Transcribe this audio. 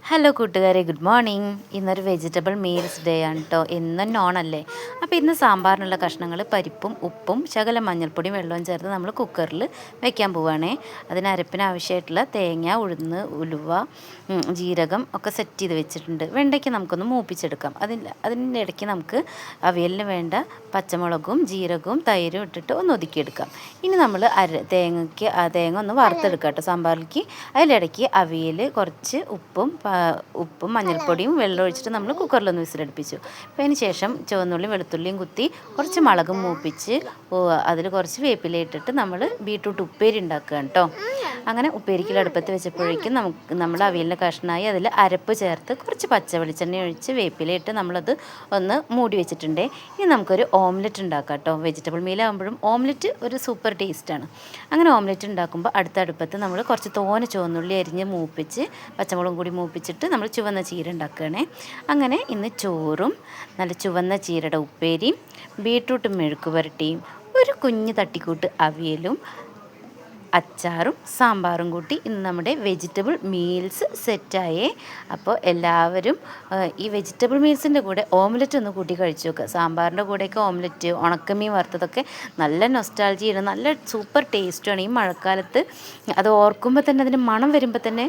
Hello കൂട്ടുകാരെ, good morning. ഇന്നൊരു vegetable meals day ആണ് കേട്ടോ. ഇന്ന് നോണല്ലേ. അപ്പോൾ ഇന്ന് സാമ്പാറിനുള്ള കഷ്ണങ്ങൾ പരിപ്പും ഉപ്പും ശകലം മഞ്ഞൾപ്പൊടിയും വെള്ളവും ചേർത്ത് നമ്മൾ കുക്കറിൽ വെക്കാൻ പോവുകയാണേ. അതിന് അരപ്പിന് ആവശ്യമായിട്ടുള്ള തേങ്ങ, ഉഴുന്ന്, ഉലുവ, ജീരകം ഒക്കെ സെറ്റ് ചെയ്ത് വെച്ചിട്ടുണ്ട്. വെണ്ടയ്ക്ക് നമുക്കൊന്ന് മൂപ്പിച്ചെടുക്കാം. അതിൻ്റെ ഇടയ്ക്ക് നമുക്ക് അവിയലിന് വേണ്ട പച്ചമുളകും ജീരകവും തൈരും ഇട്ടിട്ട് ഒന്ന് ഒതുക്കിയെടുക്കാം. ഇനി നമ്മൾ തേങ്ങ ഒന്ന് വറുത്തെടുക്കാം കേട്ടോ സാമ്പാറിലേക്ക്. അതിലിടയ്ക്ക് അവിയൽ കുറച്ച് ഉപ്പും മഞ്ഞൾപ്പൊടിയും വെള്ളം ഒഴിച്ചിട്ട് നമ്മൾ കുക്കറിലൊന്ന് വിസിലടുപ്പിച്ചു. അപ്പോൾ അതിന് ശേഷം ചുവന്നുള്ളിയും വെളുത്തുള്ളിയും കുത്തി കുറച്ച് മുളകും മൂപ്പിച്ച് അതിൽ കുറച്ച് വേപ്പില ഇട്ടിട്ട് നമ്മൾ ബീട്രൂട്ട് ഉപ്പേരി ഉണ്ടാക്കുകയാണ് കേട്ടോ. അങ്ങനെ ഉപ്പേരിക്കൽ അടുപ്പത്ത് വെച്ചപ്പോഴേക്കും നമ്മൾ അവിയലിൻ്റെ കഷ്ണമായി അതിൽ അരപ്പ് ചേർത്ത് കുറച്ച് പച്ച വെളിച്ചെണ്ണ ഒഴിച്ച് വേപ്പില ഇട്ട് നമ്മളത് ഒന്ന് മൂടി വെച്ചിട്ടുണ്ട്. ഇനി നമുക്കൊരു ഓംലെറ്റ് ഉണ്ടാക്കാം കേട്ടോ. വെജിറ്റബിൾ മീലാകുമ്പോഴും ഓംലെറ്റ് ഒരു സൂപ്പർ ടേസ്റ്റാണ്. അങ്ങനെ ഓംലെറ്റ് ഉണ്ടാക്കുമ്പോൾ അടുത്ത അടുപ്പത്ത് നമ്മൾ കുറച്ച് ചുവന്നുള്ളി അരിഞ്ഞ് മൂപ്പിച്ച് പച്ചമുളകും കൂടി മൂപ്പിച്ചിട്ട് നമ്മൾ ചുവന്ന ചീര ഉണ്ടാക്കുകയാണേ. അങ്ങനെ ഇന്ന് ചോറും നല്ല ചുവന്ന ചീരയുടെ ഉപ്പേരിയും ബീട്രൂട്ട് മെഴുക്ക് പുരട്ടിയും ഒരു കുഞ്ഞ് തട്ടിക്കൂട്ട് അവിയലും അച്ചാറും സാമ്പാറും കൂട്ടി ഇന്ന് നമ്മുടെ വെജിറ്റബിൾ മീൽസ് സെറ്റായേ. അപ്പോൾ എല്ലാവരും ഈ വെജിറ്റബിൾ മീൽസിൻ്റെ കൂടെ ഓംലെറ്റ് ഒന്ന് കൂട്ടി കഴിച്ചു നോക്കുക. സാമ്പാറിൻ്റെ കൂടെയൊക്കെ ഓംലെറ്റ്, ഉണക്കമീൻ വറുത്തതൊക്കെ നല്ല നൊസ്റ്റാൾജിയാണ്, നല്ല സൂപ്പർ ടേസ്റ്റുമാണ്. ഈ മഴക്കാലത്ത് അത് ഓർക്കുമ്പോൾ തന്നെ അതിൻ്റെ മണം വരുമ്പോൾ തന്നെ